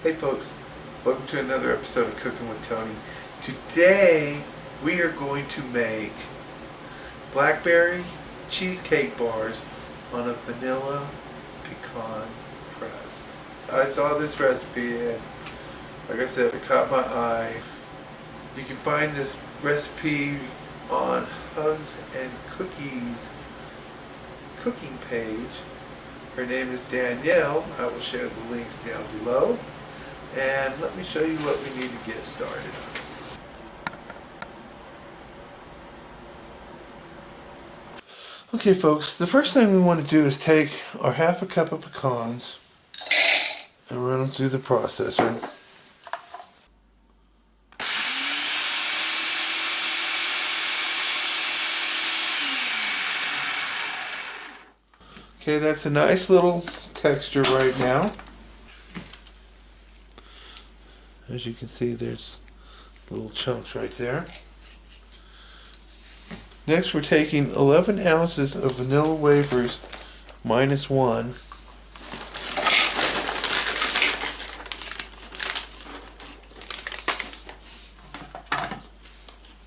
Hey folks, welcome to another episode of Cooking with Tony. Today we are going to make Blackberry cheesecake bars on a vanilla pecan crust. I saw this recipe and like I said, it caught my eye. You can find this recipe on Hugs and Cookies cooking page. Her name is Danielle. I will share the links down below. And let me show you what we need to get started. Okay folks, the first thing we want to do is take our half a cup of pecans and run them through the processor. Okay, that's a nice little texture right now. As you can see, there's little chunks right there. Next, we're taking 11 ounces of vanilla wafers -1.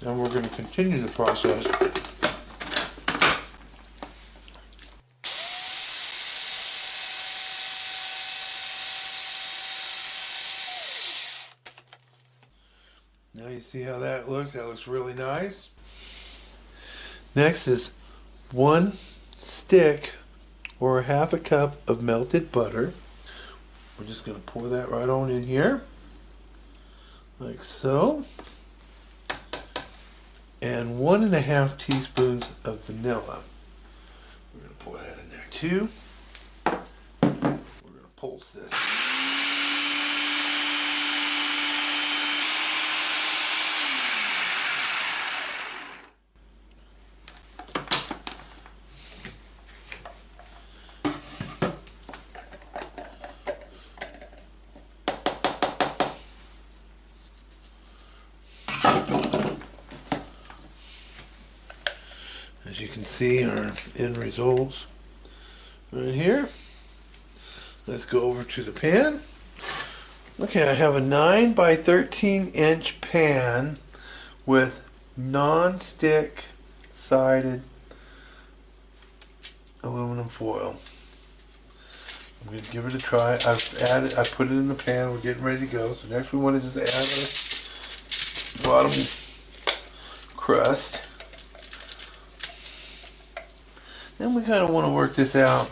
And we're going to continue the process. Now you see how that looks. That looks really nice. Next is 1 stick or half a cup of melted butter. We're just going to pour that right on in here. Like so. And 1.5 teaspoons of vanilla. We're going to pour that in there too. We're going to pulse this. As you can see, our end results right here. Let's go over to the pan. Okay, I have a 9 by 13 inch pan with non-stick sided aluminum foil. I'm going to give it a try. I put it in the pan. We're getting ready to go. So next we want to just add our bottom crust. Then we kind of want to work this out.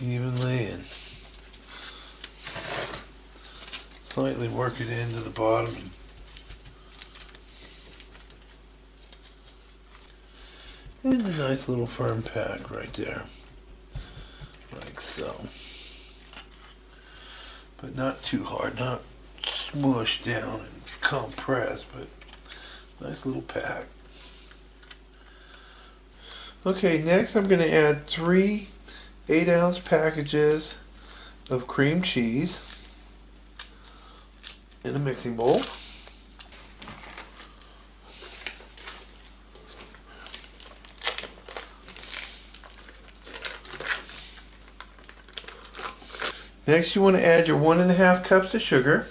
Evenly and slightly work it into the bottom. And a nice little firm pack right there. Like so. But not too hard, not smushed down and compressed, but nice little pack. Okay, next I'm going to add 3 8-ounce packages of cream cheese in a mixing bowl. Next you want to add your 1.5 cups of sugar.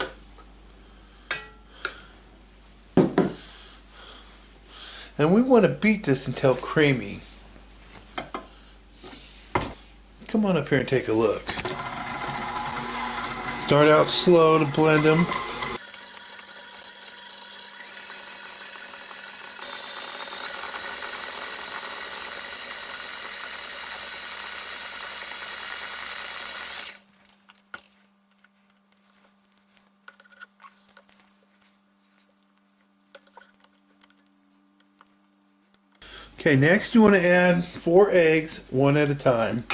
And we want to beat this until creamy. Come on up here and take a look. Start out slow to blend them. Okay, next you want to add 4 eggs, one at a time.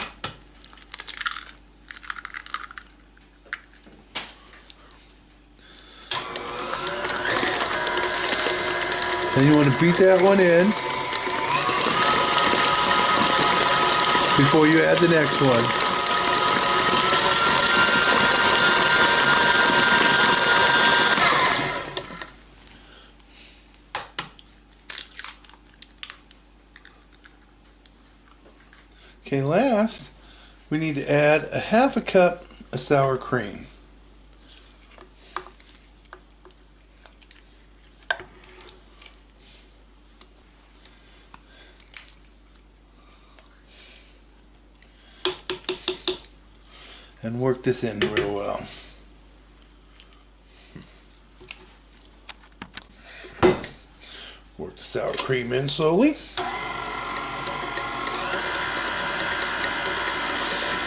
Then you want to beat that one in before you add the next one. Okay, last, we need to add a half a cup of sour cream. And work this in real well. Work the sour cream in slowly.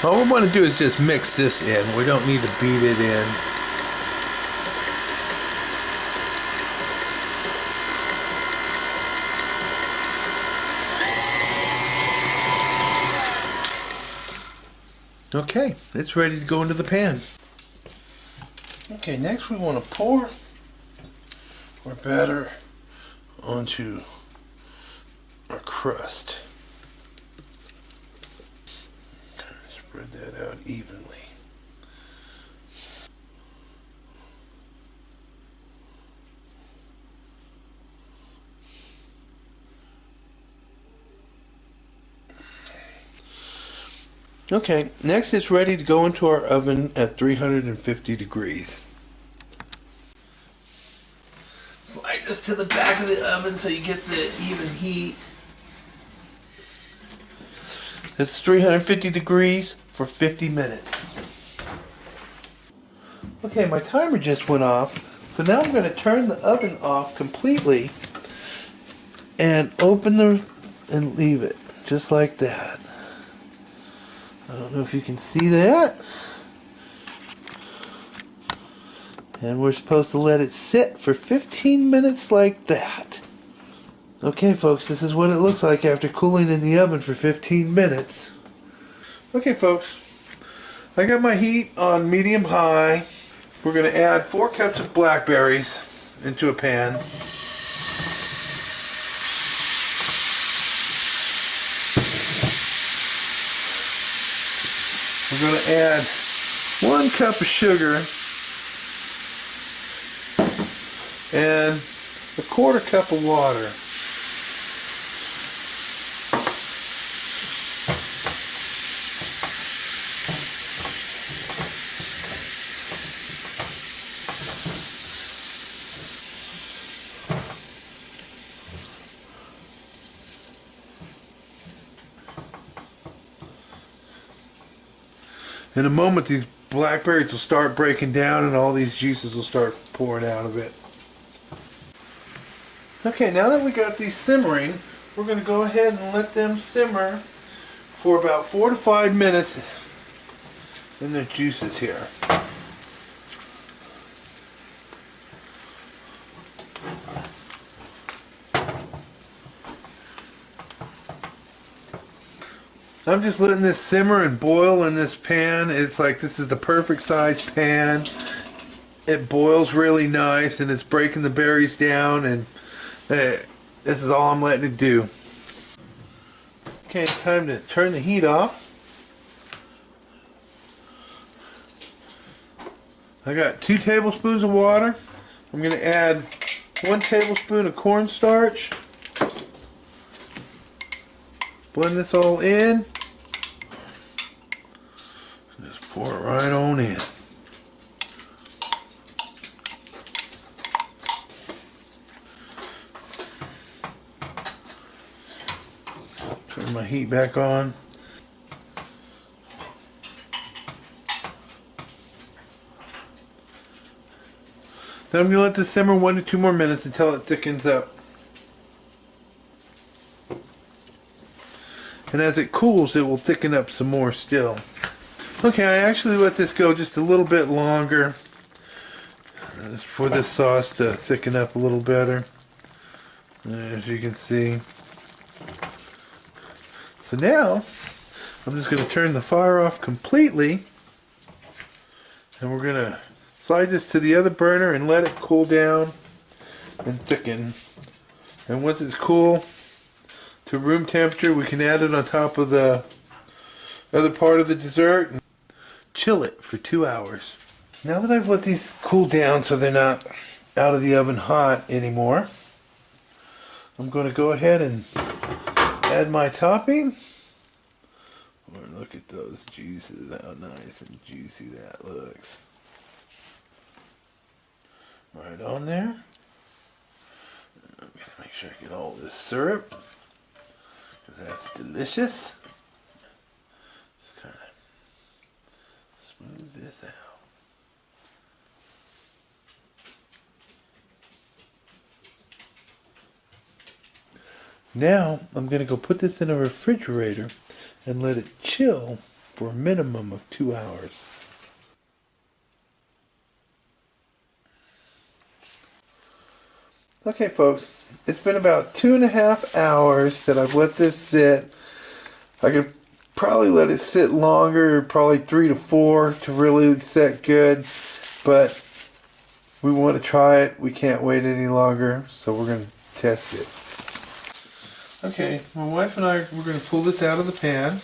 All we want to do is just mix this in. We don't need to beat it in. Okay, it's ready to go into the pan. Okay, next we want to pour our batter onto our crust. Spread that out evenly. Okay, next it's ready to go into our oven at 350 degrees. Slide this to the back of the oven so you get the even heat. It's 350 degrees for 50 minutes. Okay, my timer just went off, so now I'm going to turn the oven off completely and and leave it just like that. I don't know if you can see that. And we're supposed to let it sit for 15 minutes like that. Okay folks, this is what it looks like after cooling in the oven for 15 minutes. Okay folks, I got my heat on medium high. We're going to add 4 cups of blackberries into a pan. We're going to add 1 cup of sugar and 1/4 cup of water. In a moment, these blackberries will start breaking down and all these juices will start pouring out of it. Okay, now that we got these simmering, we're going to go ahead and let them simmer for about 4 to 5 minutes in their juices here. I'm just letting this simmer and boil in this pan. It's like this is the perfect size pan. It boils really nice and it's breaking the berries down, and this is all I'm letting it do. Okay, it's time to turn the heat off. I got 2 tablespoons of water. I'm going to add 1 tablespoon of cornstarch. Blend this all in. Just pour it right on in. Turn my heat back on. Then I'm going to let this simmer 1 to 2 more minutes until it thickens up. And as it cools, it will thicken up some more still. Okay, I actually let this go just a little bit longer for this sauce to thicken up a little better, as you can see. So now, I'm just going to turn the fire off completely, and we're going to slide this to the other burner and let it cool down and thicken. And once it's cool to room temperature, we can add it on top of the other part of the dessert and chill it for 2 hours. Now that I've let these cool down so they're not out of the oven hot anymore, I'm going to go ahead and add my topping. Look at those juices, how nice and juicy that looks. Right on there. I'm gonna make sure I get all this syrup, because that's delicious. Just kind of smooth this out. Now I'm going to go put this in a refrigerator and let it chill for a minimum of 2 hours. Okay folks, it's been about 2.5 hours that I've let this sit. I could probably let it sit longer, probably 3 to 4 to really set good, but we want to try it. We can't wait any longer, so we're going to test it. Okay, my wife and I, we're going to pull this out of the pan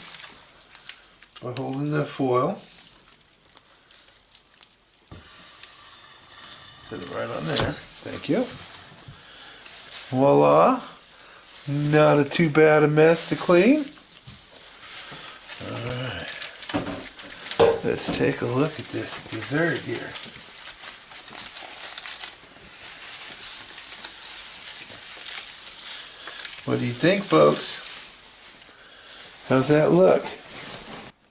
by holding the foil. Set it right on there. Thank you. Voila. Not a too bad a mess to clean. Alright. Let's take a look at this dessert here. What do you think, folks? How's that look?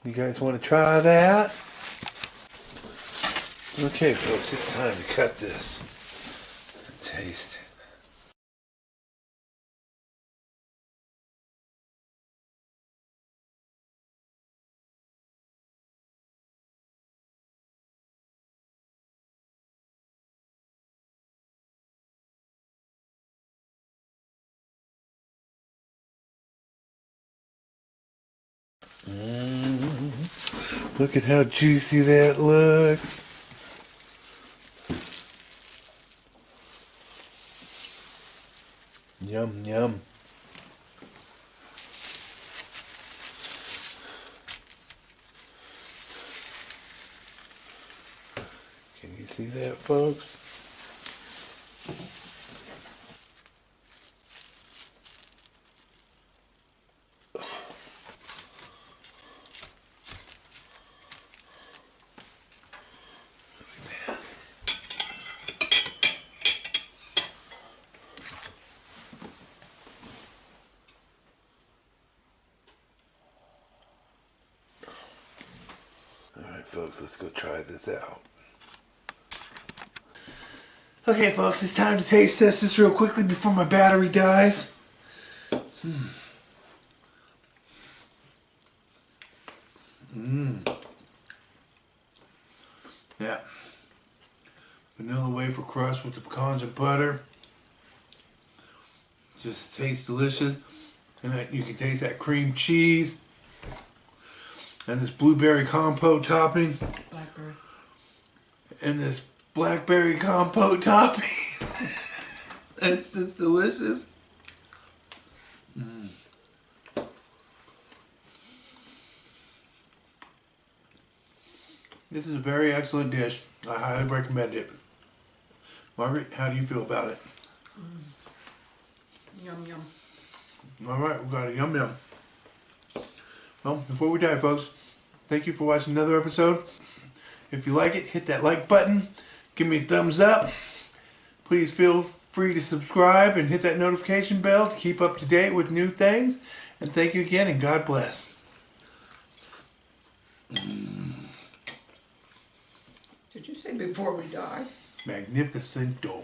You guys want to try that? Okay, folks, it's time to cut this and taste it. Look at how juicy that looks. Yum, yum. Can you see that, folks? Alright folks, let's go try this out. Okay folks, it's time to taste test this real quickly before my battery dies. Yeah. Vanilla wafer crust with the pecans and butter. Just tastes delicious. And you can taste that cream cheese. And this blueberry compote topping. Blackberry. And this blackberry compote topping. It's just delicious. This is a very excellent dish. I highly recommend it. Margaret, how do you feel about it? Yum, yum. Alright, we got a yum yum. Well, before we die, folks, thank you for watching another episode. If you like it, hit that like button. Give me a thumbs up. Please feel free to subscribe and hit that notification bell to keep up to date with new things. And thank you again, and God bless. Did you say before we die? Magnificento.